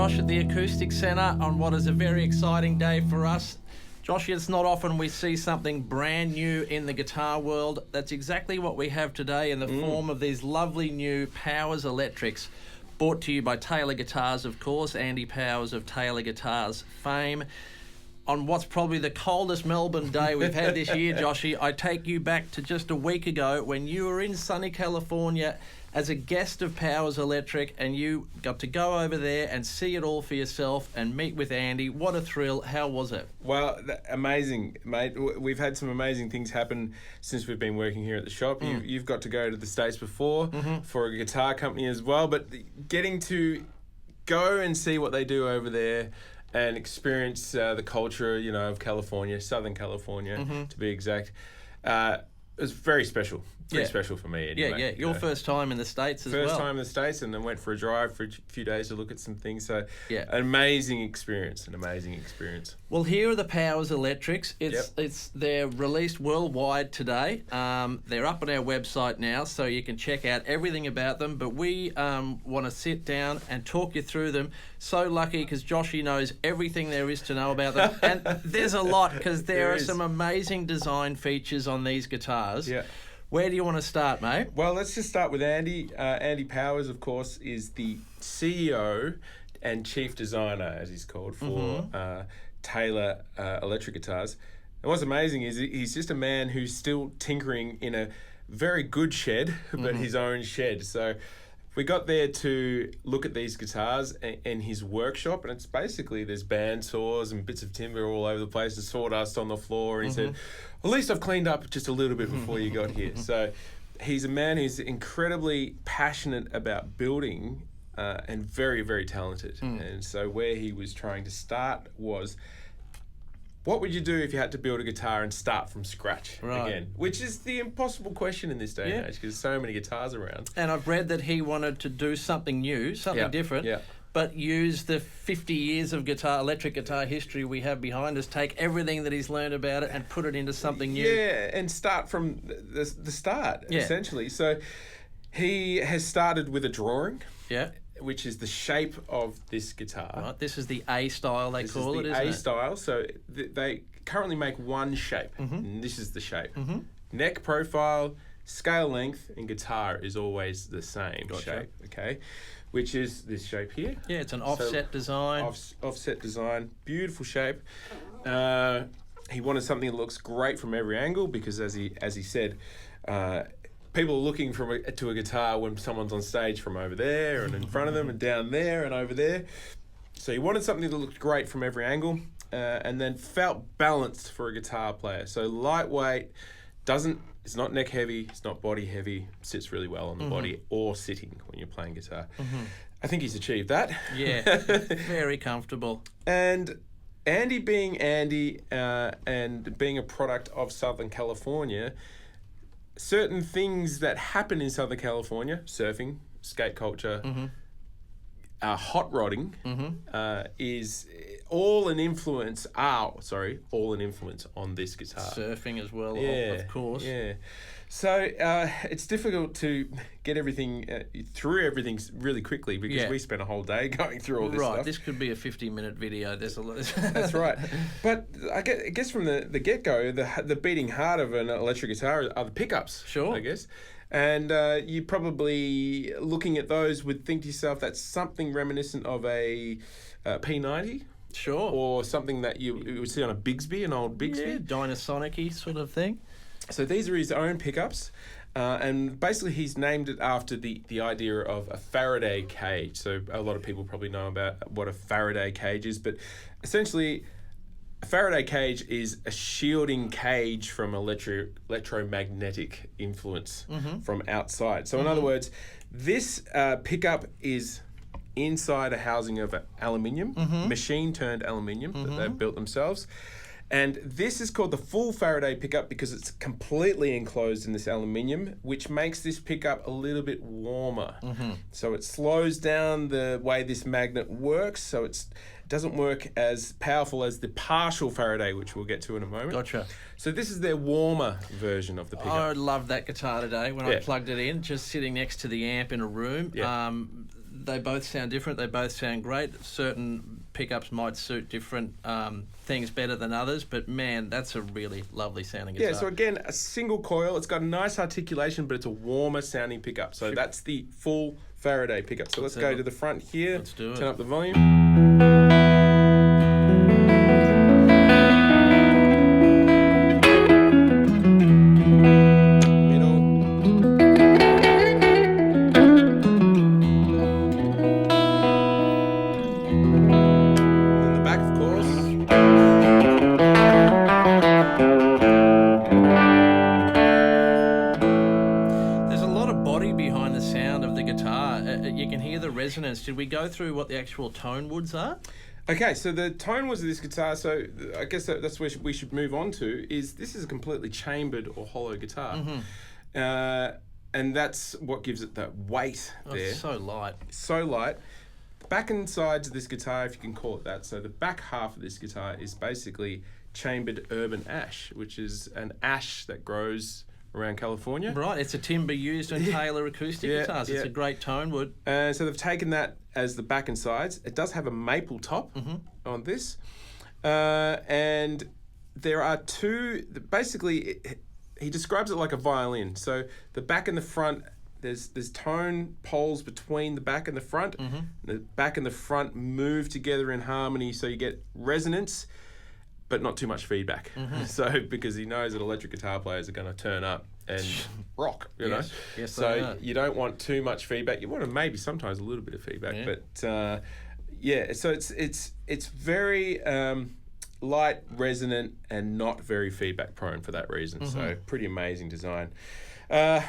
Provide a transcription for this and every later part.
Josh at the Acoustic Centre on what is a very exciting day for us. Josh, it's not often we see something brand new in the guitar world. That's exactly what we have today in the form of these lovely new Powers Electrics, brought to you by Taylor Guitars, of course, Andy Powers of Taylor Guitars fame. On what's probably the coldest Melbourne day we've had this year, Joshy, I take you back to just a week ago when you were in sunny California as a guest of Powers Electric, and you got to go over there and see it all for yourself and meet with Andy. What a thrill. How was it? Well, amazing, mate. We've had some amazing things happen since we've been working here at the shop. You've got to go to the States before for a guitar company as well, but getting to go and see what they do over there and experience the culture, of California, Southern California, to be exact, it was very special. Pretty special for me anyway. Your first time in the States as well. First time in the States, and then went for a drive for a few days to look at some things. So, an amazing experience. Well, here are the Powers Electrics. They're released worldwide today. They're up on our website now, so you can check out everything about them. But we want to sit down and talk you through them. So lucky because Joshy knows everything there is to know about them. And there's a lot because there are some amazing design features on these guitars. Yeah. Where do you want to start, mate? Well, let's just start with Andy. Andy Powers, of course, is the CEO and chief designer, as he's called, for Taylor Electric Guitars. And what's amazing is he's just a man who's still tinkering in a very good shed, but his own shed. So we got there to look at these guitars in his workshop, and it's basically there's band saws and bits of timber all over the place and sawdust on the floor. And he said, at least I've cleaned up just a little bit before you got here. So he's a man who's incredibly passionate about building and very, very talented. And so where he was trying to start was, what would you do if you had to build a guitar and start from scratch again? Which is the impossible question in this day and age because there's so many guitars around. And I've read that he wanted to do something new, something different, but use the 50 years of electric guitar history we have behind us, take everything that he's learned about it and put it into something new. Yeah, and start from the start, essentially. So he has started with a drawing. Yeah. Which is the shape of this guitar. Right, this is the A style they call it, isn't it? A style. So they currently make one shape. And this is the shape. Neck profile, scale length, and guitar is always the same shape. Okay, which is this shape here. Yeah, it's an offset design. Offset design, beautiful shape. He wanted something that looks great from every angle because, as he said. People are looking to a guitar when someone's on stage from over there and in front of them and down there and over there. So he wanted something that looked great from every angle and then felt balanced for a guitar player. So lightweight, it's not neck heavy, it's not body heavy, sits really well on the body or sitting when you're playing guitar. I think he's achieved that. Yeah, very comfortable. And Andy being Andy and being a product of Southern California, certain things that happen in Southern California, surfing, skate culture, hot rodding, is all an influence on this guitar. Surfing as well, of course. Yeah. So it's difficult to get everything through everything really quickly because we spent a whole day going through all this stuff. Right, this could be a 50-minute video. There's a lot. That's right. But I guess from the get-go, the beating heart of an electric guitar are the pickups. Sure. I guess. And you probably, looking at those, would think to yourself that's something reminiscent of a P90. Sure. Or something that you would see on an old Bigsby. Yeah, Dynasonic-y sort of thing. So these are his own pickups, and basically he's named it after the idea of a Faraday cage. So a lot of people probably know about what a Faraday cage is, but essentially a Faraday cage is a shielding cage from electromagnetic influence from outside. So in other words, this pickup is inside a housing of aluminium, machine-turned aluminium that they've built themselves. And this is called the full Faraday pickup because it's completely enclosed in this aluminium, which makes this pickup a little bit warmer. So it slows down the way this magnet works, so it doesn't work as powerful as the partial Faraday, which we'll get to in a moment. Gotcha. So this is their warmer version of the pickup. I loved that guitar today when I plugged it in, just sitting next to the amp in a room. they both sound different. They both sound great. Certain pickups might suit different things better than others, but man, that's a really lovely sounding guitar. Yeah, so again, a single coil. It's got a nice articulation, but it's a warmer sounding pickup. So that's the full Faraday pickup. So let's go to the front here. Let's do it. Turn up the volume. Resonance. Did we go through what the actual tone woods are? Okay, so the tone woods of this guitar, so I guess that's where we should move on to, is this is a completely chambered or hollow guitar. And that's what gives it that weight there. It's so light. So light. The back and sides of this guitar, if you can call it that, so the back half of this guitar is basically chambered urban ash, which is an ash that grows around California. Right, it's a timber used in Taylor acoustic guitars. It's a great tone wood. So they've taken that as the back and sides. It does have a maple top on this. And there are two, basically, he describes it like a violin. So the back and the front, there's tone poles between the back and the front. The back and the front move together in harmony, so you get resonance, but not too much feedback. So because he knows that electric guitar players are going to turn up and rock, you know. Yes, so you don't want too much feedback. You want to maybe sometimes a little bit of feedback, but so it's very light, resonant, and not very feedback prone for that reason. So pretty amazing design.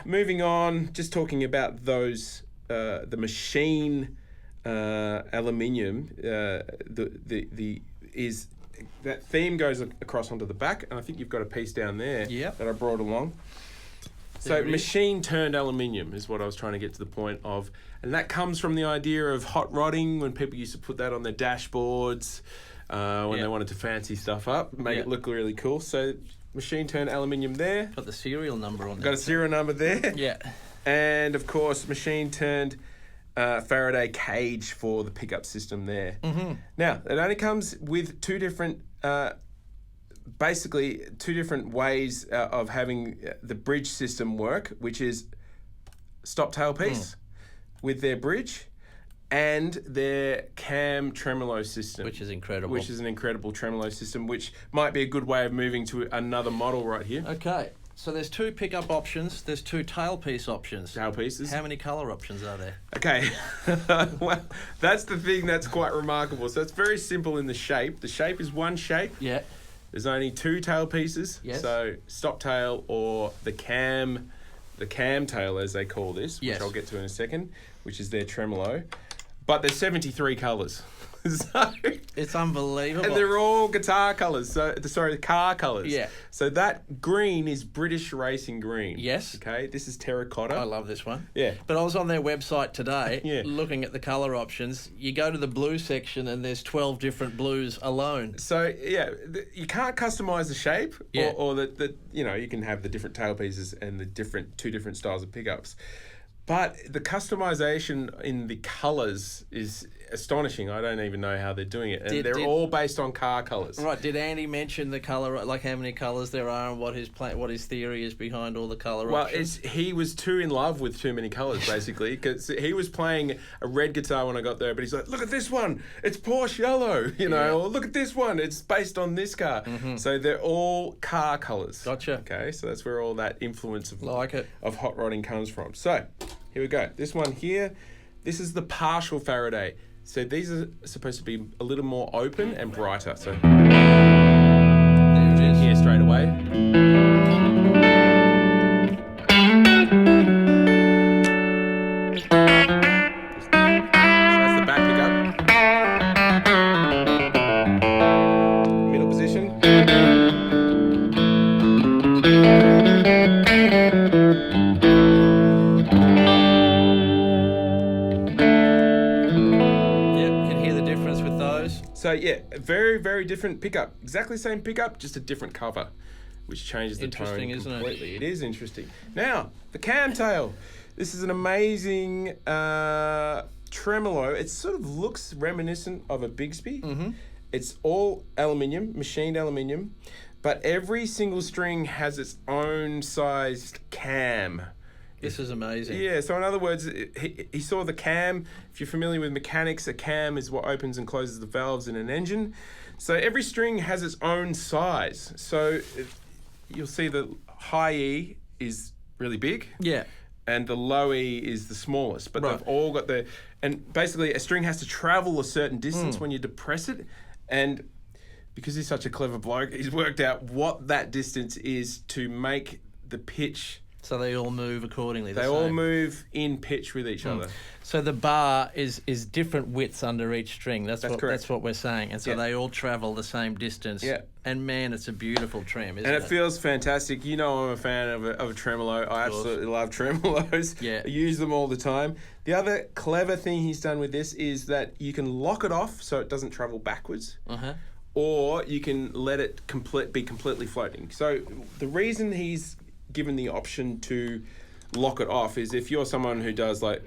Moving on, just talking about those the machine aluminium. That theme goes across onto the back, and I think you've got a piece down there that I brought along. So machine turned aluminium is what I was trying to get to the point of, and that comes from the idea of hot rodding, when people used to put that on their dashboards when they wanted to fancy stuff up, make it look really cool. So machine turned aluminium there. Got the serial number on there. Got a serial number there. Yeah. And of course, machine turned Faraday cage for the pickup system there. Now, it only comes with two different ways of having the bridge system work, which is stop tailpiece with their bridge and their cam tremolo system. Which is incredible. Which is an incredible tremolo system, which might be a good way of moving to another model right here. Okay. So there's two pickup options. There's two tailpiece options. Tailpieces. How many colour options are there? Okay. Well, that's the thing that's quite remarkable. So it's very simple in the shape. The shape is one shape. Yeah. There's only two tailpieces. Yes. So stop tail or the cam tail, as they call this, which I'll get to in a second, which is their tremolo. But there's 73 colours. So it's unbelievable. And they're all guitar colours. Car colours. Yeah. So that green is British racing green. Yes. Okay. This is terracotta. I love this one. Yeah. But I was on their website today looking at the colour options. You go to the blue section and there's 12 different blues alone. So you can't customise the shape or the you can have the different tailpieces and the two different styles of pickups. But the customization in the colours is astonishing. I don't even know how they're doing it. And they're all based on car colours. Right. Did Andy mention the colour, like how many colours there are and what his theory is behind all the colour options? He was too in love with too many colours, basically, because he was playing a red guitar when I got there, but he's like, look at this one, it's Porsche yellow, or look at this one, it's based on this car. So they're all car colours. Gotcha. Okay, so that's where all that influence of hot rodding comes from. So here we go. This one here, this is the partial Faraday. So these are supposed to be a little more open and brighter. So there it is. Here straight away. That's the back pickup. Middle position. So very, very different pickup. Exactly the same pickup, just a different cover, which changes the tone completely. Isn't it? It is interesting. Now, the cam tail. This is an amazing tremolo, it sort of looks reminiscent of a Bigsby. Mm-hmm. It's all aluminium, machined aluminium, but every single string has its own sized cam. This is amazing. Yeah, so in other words, he saw the cam. If you're familiar with mechanics, a cam is what opens and closes the valves in an engine. So every string has its own size. So you'll see the high E is really big. Yeah. And the low E is the smallest. But Right. they've all got and basically a string has to travel a certain distance when you depress it. And because he's such a clever bloke, he's worked out what that distance is to make the pitch. So they all move accordingly. They all move in pitch with each other. So the bar is different widths under each string. That's what correct. that's what we're saying. And so they all travel the same distance. Yeah. And man, it's a beautiful trem, isn't it? And it feels fantastic. You know, I'm a fan of a tremolo. I absolutely love tremolos. Yeah. I use them all the time. The other clever thing he's done with this is that you can lock it off so it doesn't travel backwards. Uh-huh. Or you can let it be completely floating. So the reason he's given the option to lock it off is if you're someone who does like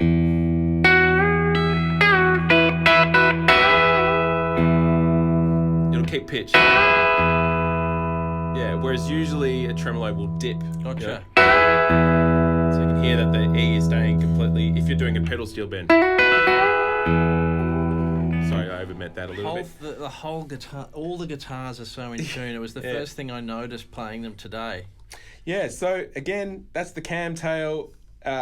it'll keep pitch. Yeah, whereas usually a tremolo will dip. Gotcha. So you can hear that the E is staying completely if you're doing a pedal steel bend. Sorry, I overmet that a little bit. The whole guitar, all the guitars are so in tune. It was the first thing I noticed playing them today. Yeah, so again, that's the cam tail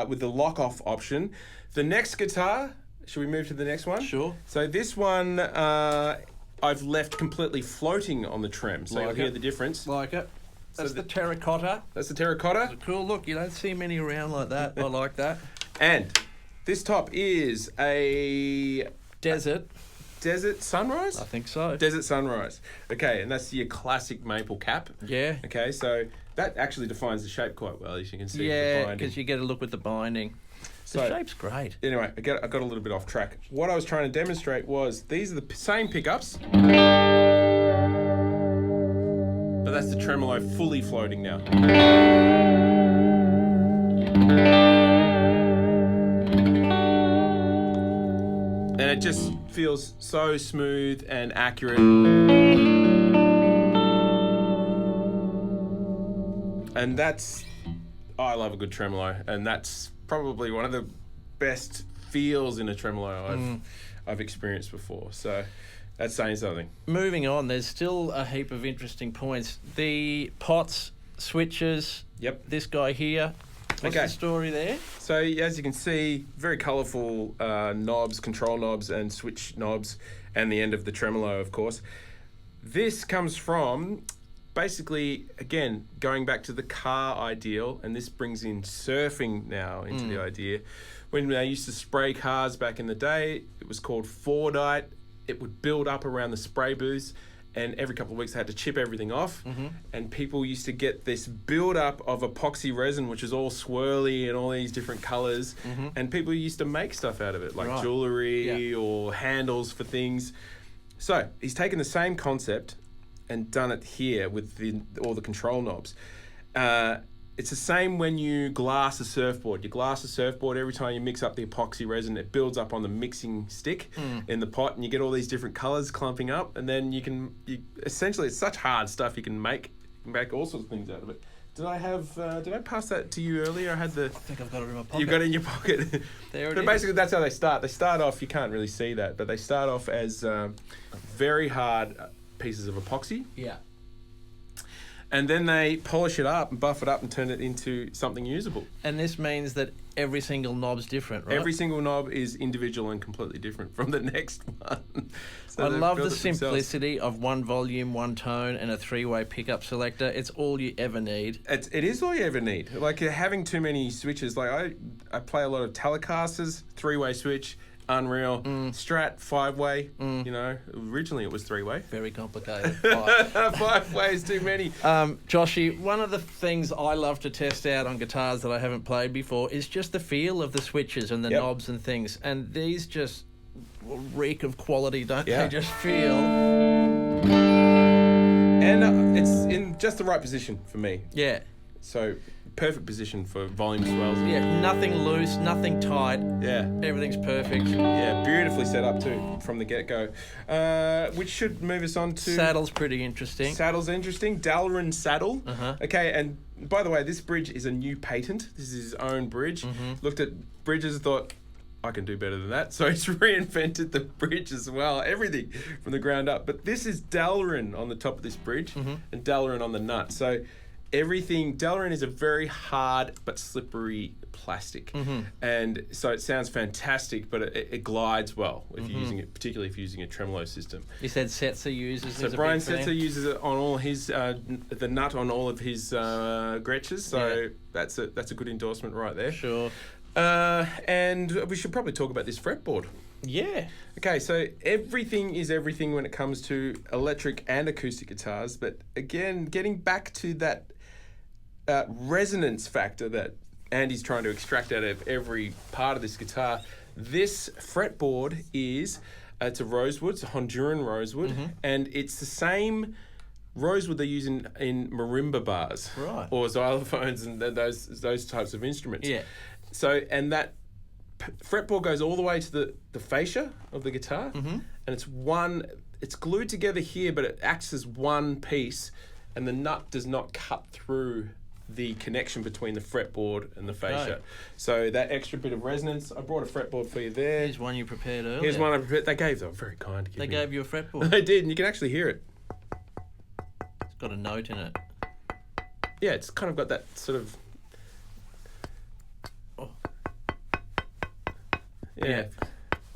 with the lock-off option. The next guitar, should we move to the next one? Sure. So this one I've left completely floating on the trem, so you'll hear the difference. Like it. That's So the terracotta. That's the terracotta. It's a cool look. You don't see many around like that. I like that. And this top is a Desert. Desert Sunrise? I think so. Desert Sunrise. Okay, and that's your classic maple cap. Yeah. Okay, so that actually defines the shape quite well, as you can see. with the Yeah, binding. because you get a look with the binding. The So- shape's great. Anyway, I got a little bit off track. What I was trying to demonstrate was these are the same pickups, but that's the tremolo fully floating now. And it just feels so smooth and accurate. And I love a good tremolo, and that's probably one of the best feels in a tremolo I've experienced before. So that's saying something. Moving on, there's still a heap of interesting points. The pots, switches. Yep. This guy here. What's Okay. the story there? So as you can see, very colourful knobs, control knobs and switch knobs, and the end of the tremolo, of course. This comes from basically, again, going back to the car ideal, and this brings in surfing now into the idea. When they used to spray cars back in the day, it was called Fordite. It would build up around the spray booths, and every couple of weeks they had to chip everything off. And people used to get this build-up of epoxy resin, which is all swirly and all these different colours. And people used to make stuff out of it, like Right. jewellery or handles for things. So he's taken the same concept and done it here with all the control knobs. It's the same when you glass a surfboard. You glass a surfboard, every time you mix up the epoxy resin, it builds up on the mixing stick in the pot, and you get all these different colours clumping up, and then you essentially, it's such hard stuff, you can make all sorts of things out of it. Did I pass that to you earlier? I think I've got it in my pocket. You've got it in your pocket. There it But is. basically, that's how they start. They start off, you can't really see that, but they start off as very hard pieces of epoxy. Yeah. And then they polish it up and buff it up and turn it into something usable. And this means that every single knob's different, right? Every single knob is individual and completely different from the next one. So I they've love built the it themselves. simplicity of one volume, one tone, and a three-way pickup selector. It's all you ever need. It is all you ever need. Like having too many switches. Like I play a lot of Telecasters, three-way switch, Unreal, Strat, five-way. You know, originally it was three-way. Very complicated. Right. 5 ways too many. Joshy, one of the things I love to test out on guitars that I haven't played before is just the feel of the switches and the knobs and things. And these just reek of quality, don't Yeah. they? Just feel. And it's in just the right position for me. Yeah. So perfect position for volume swells. Yeah, nothing loose, nothing tight. Yeah. Everything's perfect. Yeah, beautifully set up too from the get-go. Which should move us on to... Saddle's pretty interesting. Saddle's interesting. Dalaran saddle. Uh-huh. Okay, and by the way, this bridge is a new patent. This is his own bridge. Looked at bridges, thought, I can do better than that. So he's reinvented the bridge as well. Everything from the ground up. But this is Dalaran on the top of this bridge and Dalaran on the nut. So everything... Dalaran is a very hard but slippery plastic. And so it sounds fantastic, but it glides well if you're using it, particularly if you're using a tremolo system. You said Setzer uses So it. Brian Setzer uses it on all his the nut on all of his Gretches. So that's a good endorsement right there. Sure. And we should probably talk about this fretboard. Yeah. Okay, so everything is everything when it comes to electric and acoustic guitars. But again, getting back to that resonance factor that Andy's trying to extract out of every part of this guitar, this fretboard is, it's a rosewood, it's a Honduran rosewood, and it's the same rosewood they use in marimba bars. Right. Or xylophones and those types of instruments. Yeah. So, and that fretboard goes all the way to the fascia of the guitar, and it's glued together here, but it acts as one piece, and the nut does not cut through the connection between the fretboard and the fascia. Okay. So that extra bit of resonance, I brought a fretboard for you there. Here's one you prepared earlier. Here's one I prepared. They were very kind to give They me. gave you a fretboard. They did, and you can actually hear it. It's got a note in it. Yeah, it's kind of got that sort of... Oh. Yeah,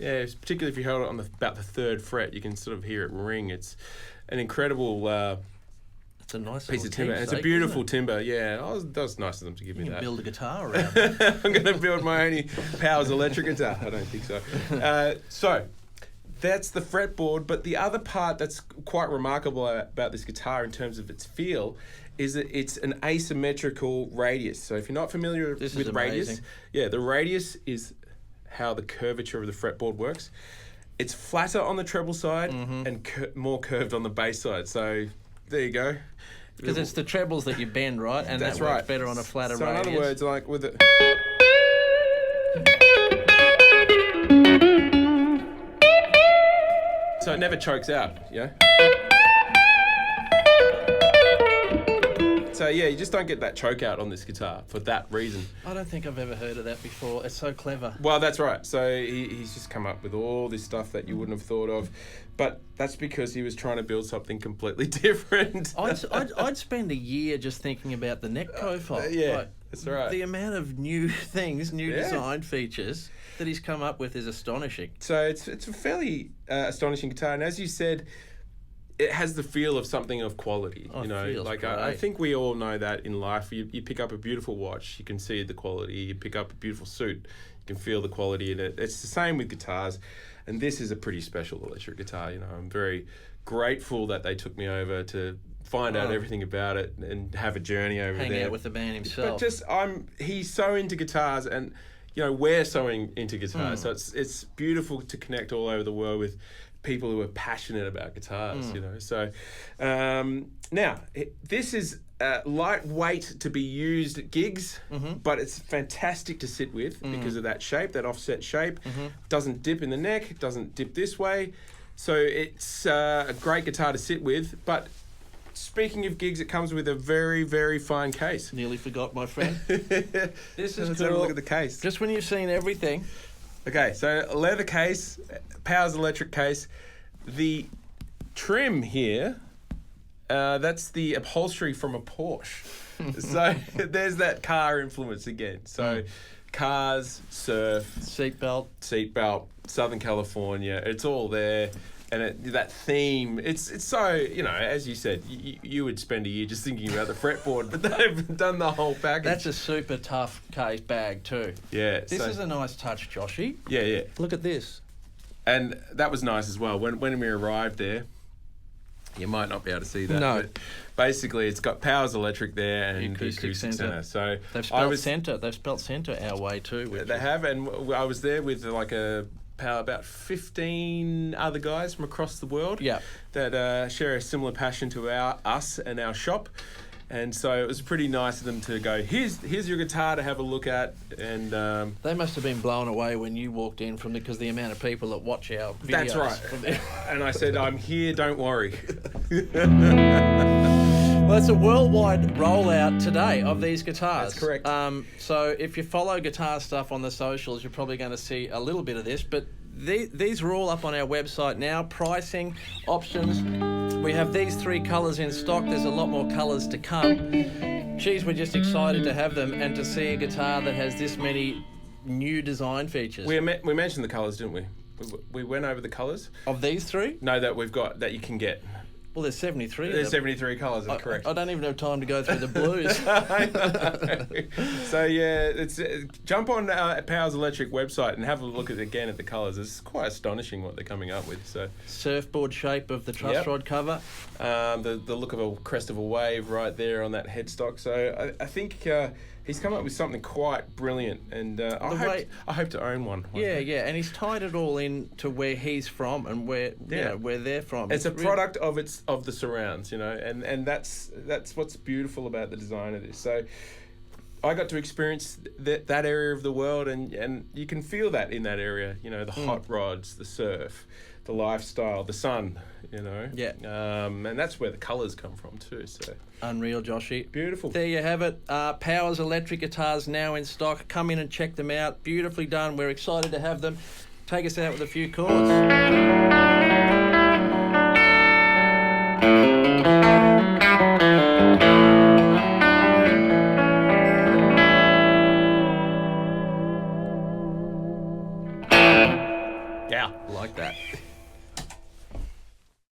it's particularly if you hold it on about the third fret, you can sort of hear it ring. It's an incredible It's a nice piece little of timber. keepsake, It's a beautiful isn't timber. Yeah, that was nice of them to give it? me You can that. build a guitar around it. I'm going to build my own Powers electric guitar. I don't think so. So that's the fretboard. But the other part that's quite remarkable about this guitar in terms of its feel is that it's an asymmetrical radius. So if you're not familiar with radius, the radius is how the curvature of the fretboard works. It's flatter on the treble side and more curved on the bass side. So there you go. Because it's the trebles that you bend, right? And That's that works right. better on a flatter So radius. in other words, like with it... So it never chokes out, yeah? So yeah, you just don't get that choke out on this guitar for that reason. I don't think I've ever heard of that before. It's so clever. Well, that's right. So he's just come up with all this stuff that you wouldn't have thought of. But that's because he was trying to build something completely different. I'd spend a year just thinking about the neck profile. Yeah, Like, that's right. The amount of new things, new design features that he's come up with is astonishing. So it's a fairly astonishing guitar. And as you said, it has the feel of something of quality. Oh, You know, it feels like great. I think we all know that in life. You pick up a beautiful watch, you can see the quality. You pick up a beautiful suit, you can feel the quality in it. It's the same with guitars. And this is a pretty special electric guitar. You know, I'm very grateful that they took me over to find out everything about it and have a journey over Hang there. out with the man himself. But he's so into guitars, and you know we're so into guitars. So it's beautiful to connect all over the world with people who are passionate about guitars. You know, so now this is lightweight to be used at gigs, but it's fantastic to sit with because of that shape, that offset shape. Doesn't dip in the neck, it doesn't dip this way. So it's a great guitar to sit with. But speaking of gigs, it comes with a very, very fine case. Nearly forgot, my friend. This is Let's cool. have a look at the case. Just when you've seen everything. Okay, so leather case, Powers electric case. The trim here, that's the upholstery from a Porsche. So there's that car influence again. So cars, surf, seatbelt, Southern California, it's all there. And that theme, it's so, you know, as you said, you would spend a year just thinking about the fretboard, but they've done the whole package. That's a super tough case bag too. Yeah. This is a nice touch, Joshy. Yeah. Look at this. And that was nice as well. When we arrived there, you might not be able to see that. No. But basically, it's got Powers Electric there and the Acoustic Centre. So They've spelled centre. They've spelled centre our way too. They have, and I was there with like about 15 other guys from across the world. Yeah. That share a similar passion to us and our shop. And so it was pretty nice of them to go, here's your guitar to have a look at. And they must have been blown away when you walked in because the amount of people that watch our videos. that's right. And I said, I'm here, don't worry. Well, it's a worldwide rollout today of these guitars. That's correct. So if you follow guitar stuff on the socials, you're probably going to see a little bit of this, but these are all up on our website now. Pricing, options. We have these 3 colours in stock. There's a lot more colours to come. Geez, we're just excited to have them and to see a guitar that has this many new design features. We mentioned the colours, didn't we? We went over the colours. Of these 3? No, that we've got, that you can get. Well, there's 73 There's of them. 73 colours, that's correct. I don't even have time to go through the blues. I know. So yeah, it's jump on Powers Electric website and have a look at the colours. It's quite astonishing what they're coming up with. So surfboard shape of the truss rod cover. The look of a crest of a wave right there on that headstock. So I think he's come up with something quite brilliant, and I hope to own one. Yeah, and he's tied it all in to where he's from and where where they're from. It's a product of the surrounds, and that's what's beautiful about the design of this. So I got to experience that area of the world, and you can feel that in that area. The hot rods, the surf, the lifestyle, the sun. Yeah. And that's where the colours come from too. So unreal, Joshy. Beautiful. There you have it. Powers Electric guitars now in stock. Come in and check them out. Beautifully done. We're excited to have them. Take us out with a few chords. Yeah, like that.